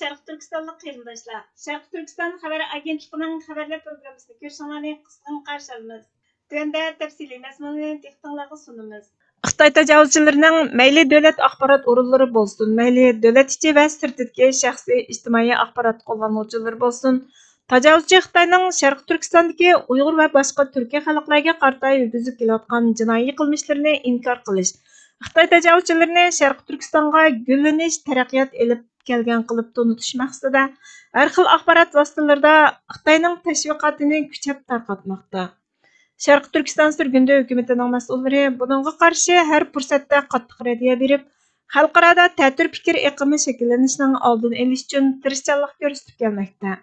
Şərq Türkistanlıq qeyrindaşlar. Şərq Türkistan xəbər agentliğinin xəbərlər proqramısını görüşünləri qısqın qarşı alırıq. Tövəndə təfsili məzmununu diqqətinizə sunumuz. Xitay təcavüzçilərinin məyli dövlət axbarat orunları bolsun, məyli dövlət içi və sirtidagi şəxsi ictimai axbarat qo'llanuvchilari bolsun, tajovuzchi Xitoyning Sharq Turkistondagi Uyg'ur va boshqa Turkiya xalqlariga qarata yurgizib kelayotgan jinoiy qilmishlarini inkor qilish, Xitoy tajovuzchilarini Sharq Turkistonga gullanish, taraqqiyot elib kelgan qilib tunutish maqsadida har xil axborot vositalarida Xitoyning tashviqotini kuchab tarqatmoqda. Sharq Turkiston surgundi hukumatining mas'ullari buningga qarshi har fursatda qattiq raddiya berib, xalqarada ta'tir fikr iqimi shakllanishining oldini olish uchun tirishchanlik ko'rsatib kelmoqda.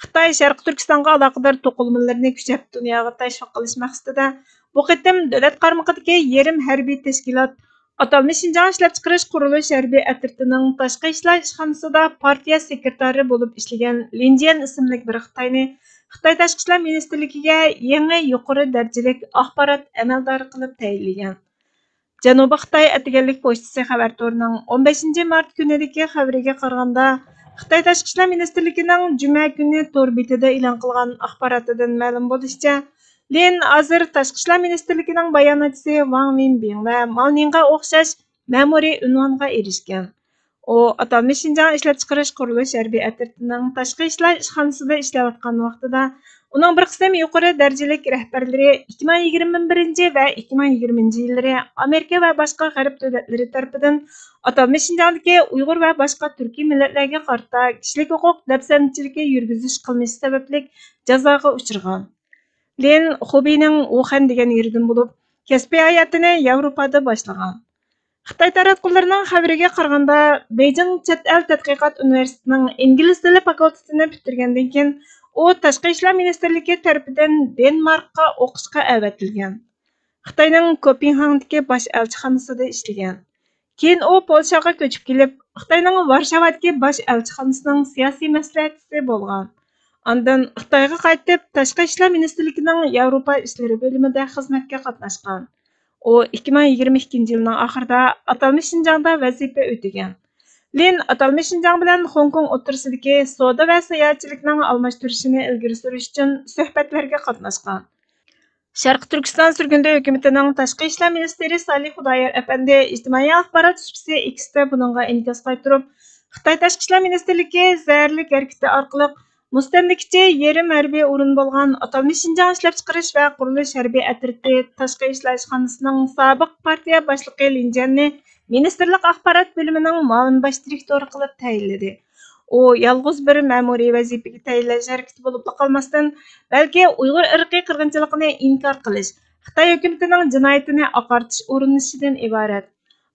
Xitoy Sharq Turkistonga aloqador to'qilmalarni kuchab dunyoga tashviq qilish maqsadida bu qitim davlat qarmog'idagi yarim harbiy tashkilot Atalmış Şinjan ishlab chiqarish qurilish harbiy atritining tashqi ishlar ishxonasida partiya sekretari bo'lib ishlagan Lin Jian ismli bir Xitoy tashqi ishlar ministrligiga yangi yuqori darajalik axborot amaldori qilib tayinlagan. Janubiy Xitoy atiganlik pochtasi xabar to'rining 15 mart kunidagi xabariga qaraganda, Xitoy tashqi ishlar ministrligining juma kuni to'r betida e'lon qilgan axborotidan ma'lum bo'lishicha, Lin hozir tashqi ishlar ministrligining bayonotchisi Wang Wenbin va Malninga o'xshash ma'muriy unvonga erishgan. U Atalmış Şinjan ishlab chiqarish qurilish harbiy atritining tashqi ishlar ishxonasida ishlayotgan vaqtida uning bir qism yuqori darajalik rahbarlari 2021 va 2020 yillari Amerika va boshqa g'arb davlatlari tomonidan Atalmış Şinjandagi Uyg'ur va boshqa turkiy millatlarga qarata kishilik huquq dafsanchiligi yurgizish qilmishi sababli jazoga uchragan. Lin Xubeyning Wuhan degan yeridan bo'lib, kasbiy hayotini Yevropada boshlagan. Xitoy taratqullarining xabariga qaraganda, Beijing Chet el tadqiqot universitetining ingliz tili fakultetini bitirgandan keyin u tashqi ishlar ministrligi tomonidan Denmarkka o'qishga avatilgan. Xitoyning Kopenhagndagi bosh elchixonasida ishlagan. Keyin u Polshaga ko'chib kelib, Xitoyning Varshavadagi bosh elchixonasining siyosiy maslahatchisi bo'lgan. Ondan Xitoyga qaytib, tashqi ishlar ministrligining Yevropa ishlari bo'limida xizmatga qatnashgan. U 2022 yilning oxirida Atalmış Şinjanda vazifa o'tagan. Lin Atalmış Şinjan bilan Hong Kong o'rtasidagi savdo va sayohatchilikning almashtirishini ilgari surish uchun suhbatlarga qatnashgan. Sharq Turkiston surgundi hukumatining tashqi ishlar ministri Salih Xudoyor apandi ijtimoiy axborot shubhasi X'da buningga inkas qaytirib, Xitoy tashqi ishlar ministrligi zararli harakati orqali mustamlikachi yarim harbiy o'rin bo'lgan Atalmış Şinjan ishlab chiqarish va qurilish harbiy atriti tashqi ishlar ishxonasining sobiq partiya boshlig'i Lin Jianni ministrlik axborot bo'limining muavin bosh direktori qilib tayinladi. U yolg'iz bir ma'muriy vazifaga tayinlash harakati bo'lib qolmasdan, balki Uyg'ur irqiy qirg'inchiligini inkor qilish, Xitoy hukumatining jinoyatini oqartish urinishidan iborat.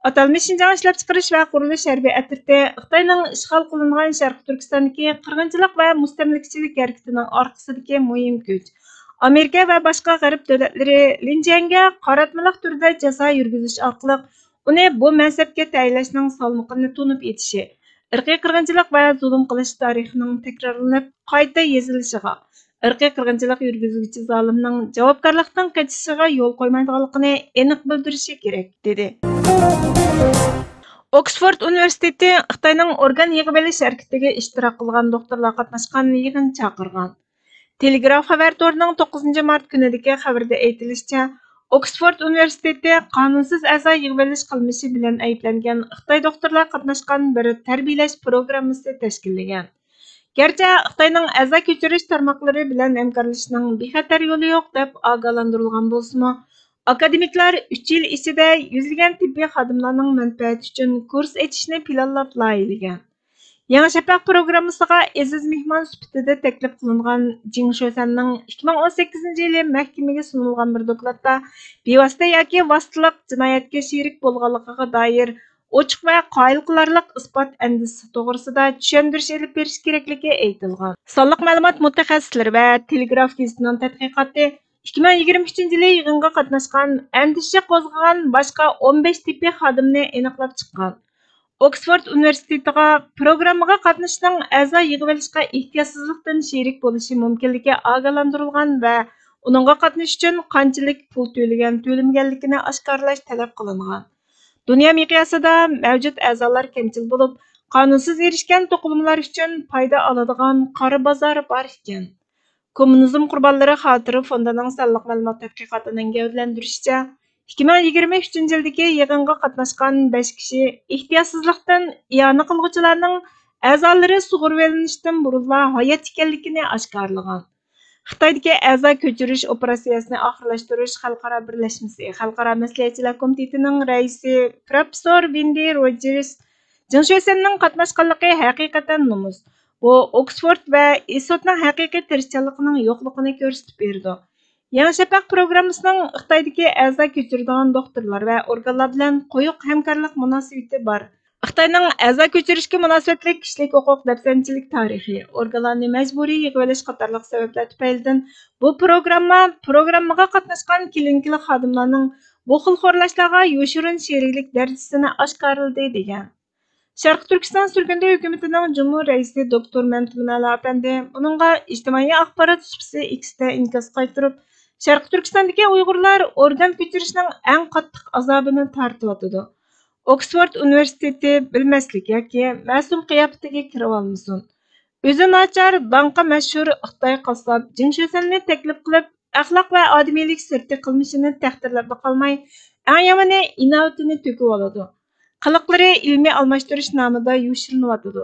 Atalmış Şinjan ishlab chiqarish va qurilish harbiy atriti Xitoyning ishg'ol qilingan Sharq Turkistondagi qirg'inchilik va mustamlikachilik harakatining orqasidagi muhim kuch. Amerika va boshqa g'arb davlatlari Lin Jianga qaratmaliq turda jazo yurgizish orqali uni bu mansabga tayinlashning salmoqini tunib yetishi, irqiy qirg'inchilik va zulm qilish tarixining takrorlanib qayta yezilishiga, irqiy qirg'inchilik yurgizuvchi zolimning javobgarlikdan qechishiga yo'l qo'ymaydiganligini aniq bildirishi kerak, dedi. Oxford Universiteti Xitoyning organ yig'ib olish harakatiga ishtirok qilgan doktorlar qatnashgan yig'in chaqirgan. Telegraf xabar to'rining 9 mart kunidagi xabarda aytilishicha, Oxford Universiteti qonunsiz a'zo yig'ib olish qilmishi bilan ayblangan Xitoy doktorlar qatnashgan bir tarbiyalash programmasi tashkillagan. Gerçi Xitoyning a'zo ko'chirish tarmoqlari bilan hamkorlashishning bexatar yo'li yo'q deb ogohlantirilgan bo'lsa-mu, akademiklar 3 yil ichida yuzlagan tibbiy xodimlarning manfaati uchun kurs ochishni planlab loyihalagan. Yangi Shafaq programmasiga aziz mehmon sifatida taklif qilingan Jing Shosanning 2018 yili mahkamaga sunilgan bir dokladda bevosita yoki vositalik jinoyatga sherik bo'lganligiga doir ochiq va qoyil qilarlik isbot andisi to'g'risida tushuntirish olib berish kerakligi aytilgan. Sonliq ma'lumot mutaxassislari va Telegraf gazetining tadqiqoti 2023 yili yig'inga qatnashgan andisha qo'zg'agan boshqa 15 tibbiy xodimni aniqlab chiqqan. Oxford Universitetiga programmaga qatnashishning a'zo yig'ib olishga ehtiyotsizlikdan sherik bo'lishi mumkinligi ogohlantirilgan va uningga qatnashish uchun qanchalik pul to'langanligini oshkorlash talab qilingan. Dunyo miqyosida mavjud a'zolar kamchil bo'lib, Qonunsiz erishgan to'qimalar uchun foyda oladigan qora bozor bor ekan. Kommunizm qurbonlari xotiri fondining sonliq ma'lumot tadqiqotining gavdalantirishicha, 2023 yildagi yig'inga qatnashgan 5 kishi ehtiyotsizlikdan iyona qilguvchilarning a'zolari sug'urvelinishdan burunla hayot ekanligini oshkorlagan. Xitoydagi a'zo ko'chirish operatsiyasini oxirlashtirish xalqaro birlashmasi xalqaro maslahatchilar komitetining raisi professor Vindi Rojers Jinshuesenning qatnashganligi haqiqatan numus. Bu Oksford va Isotning haqiqiy tirishchanligining yo'qligini ko'rsatib berdi. Yangi Shafaq programmasining Xitoydagi a'zo ko'chiradigan doktorlar va organlar bilan qo'yiq hamkorlik munosabati bor. Xitoyning a'zo ko'chirishga munosabatlik kishilik huquq dafsanchilik tarixi, organlarni majburiy yig'ib olish qatorliq sabablar tufaylidan bu programmaga qatnashgan klinikalar xodimlarining bu xil xo'rlashlarga yoshirin sheriklik darajasini oshkorladi degan. Sharq Turkiston Surgundi hukumatining Cumhur raisi doktor Mamtuminali apandi buningga ijtimoiy axborot supsi X'da inkos qaytirib, Sharq Turkistondagi Uyg'urlar organ ko'chirishning eng qattiq azobini tortyotidi. Oksford universiteti bilmaslik yoki ma'sum qiyofatiga kirib olmasin. O'zi nachar banqa mashhur Xitoy qassob Jinshuesenni taklif qilib, axloq va odamiylik sirti qilmishini taqdirlab qolmay, eng yomoni inovatini to'kib oladi. Qiliqlari ilmiy almashtirish nomida yoshirinayotidi.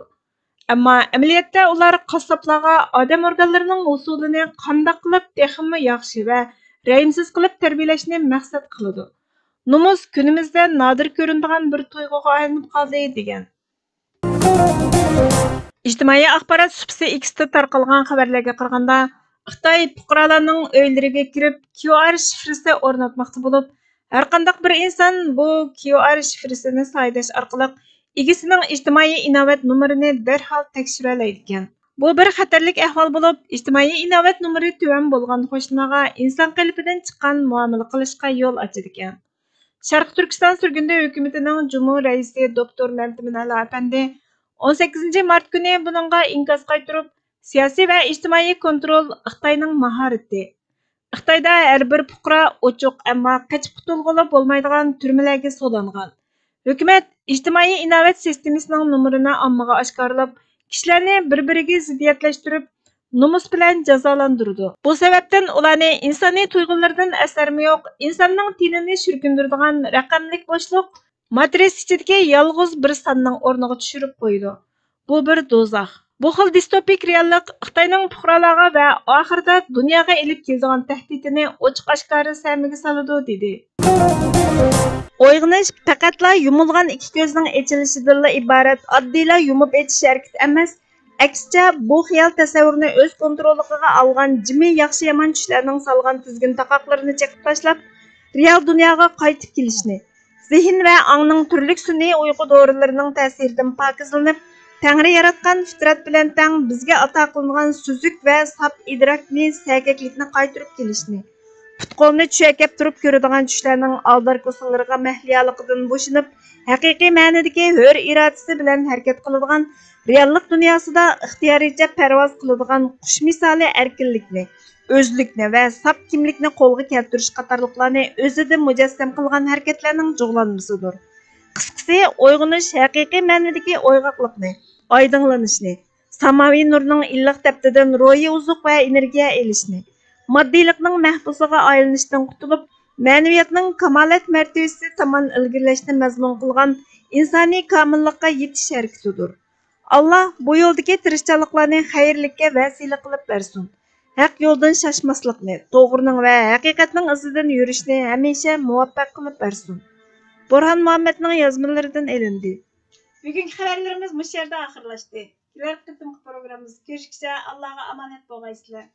Ammo amaliyotda ular qassoblarga odam organlarining usulini qanday qilib texmi yaxshi va rayimsiz qilib tarbiyalashni maqsad qiladi. Numus kunimizda nadir ko'rinadigan bir tuyg'uga aylanib qoldi degan. İjtimoiy axborot supsi X'da tarqalgan xabarlarga qaraganda, Xitoy fuqarolarning uylariga kirib QR shifrasi o'rnatmoqchi bo'lib, har qanday bir inson bu QR shifrasini saylash orqali egasining ijtimoiy innovat nomerini darhol tekshira oladi ekan. Bu bir xatarlik ahvol bo'lib, ijtimoiy innovat nomeri tuvan bo'lgan qo'shnilarga inson qalbidan chiqqan muomala qilishga yo'l ochadi ekan. Sharq Turkiston Surgundi hukumatining Cumhur raisi doktor Mamtuminali apandi 18 mart kuni buningga inkos qaytirib, siyosiy va ijtimoiy kontrol Xitoyning mahorati. Xitoyda har bir fuqaro ochiq, ammo qochib qutulg'ili bo'lmaydigan turmalarga solangan. Hukumat ijtimoiy innovat sistemasining nomerini ommaga oshkorlab, kishilarni bir-biriga ziddiyatlashtirib, nomus bilan jazolandirdi. Bu sababdan ularni insoniy tuyg'ulardan asarmi yo'q, insonning tinini shurkindiradigan raqamlik bo'shliq matris ichidagi yolg'iz bir sonning o'rniga tushirib qo'ydi. Bu bir do'zax. Bu xil distopik reallik Xitoyning fuqarolarga va oxirida dunyoga elib keladigan tahdidini ochiq-oshkora samiga soladi dedi. Uyg'onish faqatla yumilgan ikki ko'zning echilishidan iborat oddiyla yumib etish harakati emas. Aksicha bu xiyol tasavvurni o'z kontroliga olgan jimi yaxshi yomon tushlarning solgan tizgin taqoqlarini chekib tashlab, real dunyoga qaytib kelishni, zehn va ongning turli sun'iy uyqu dorilarning ta'siridan pokizlanib, Tangri yaratgan fitrat bilan tang bizga ato qilingan suzuk va sap idrokni, sakaklikni qaytirib kelishni, putqolni tushakab turib ko'radigan tushlarning aldarki usullariga mahliyaligidan bo'shinib, haqiqiy ma'nodagi hur irodasi bilan harakat qiladigan reallik dunyosida ixtiyoricha parvoz qiladigan qush misoli erkinlikni, o'zlikni va sap kimlikni qo'lga keltirish qatorliqlarni o'zida mujassam qilgan harakatlarning jug'lanmasidir. Qisqasi, uyg'onish haqiqiy ma'nodagi uyg'oqlikni, oydinlanishni, samoviy nurning illiq taptidan ro'yi uzuq va energiya elishni, moddiylikning mahbusiga aylanishdan qutulib, ma'naviyatning kamolat martabasi tomon ilgirlashni mazmun qilgan insoniy komillikka yetish harakatidir. Allah bu yo'ldagi tirishchanliklarni xayrlikka vasila qilib bersin. Haq yo'ldan shoshmaslikni, to'g'rining va haqiqatning izidan yurishni hamisha muvaffaq qilib bersin. Burhan Muhammadning yozmalaridan elindi. Bugungi xabarlarimiz bu yerda oxirlashdi. Kelar qitimli programmamiz ko'rishguncha Allohga omonat bo'lgaysizlar.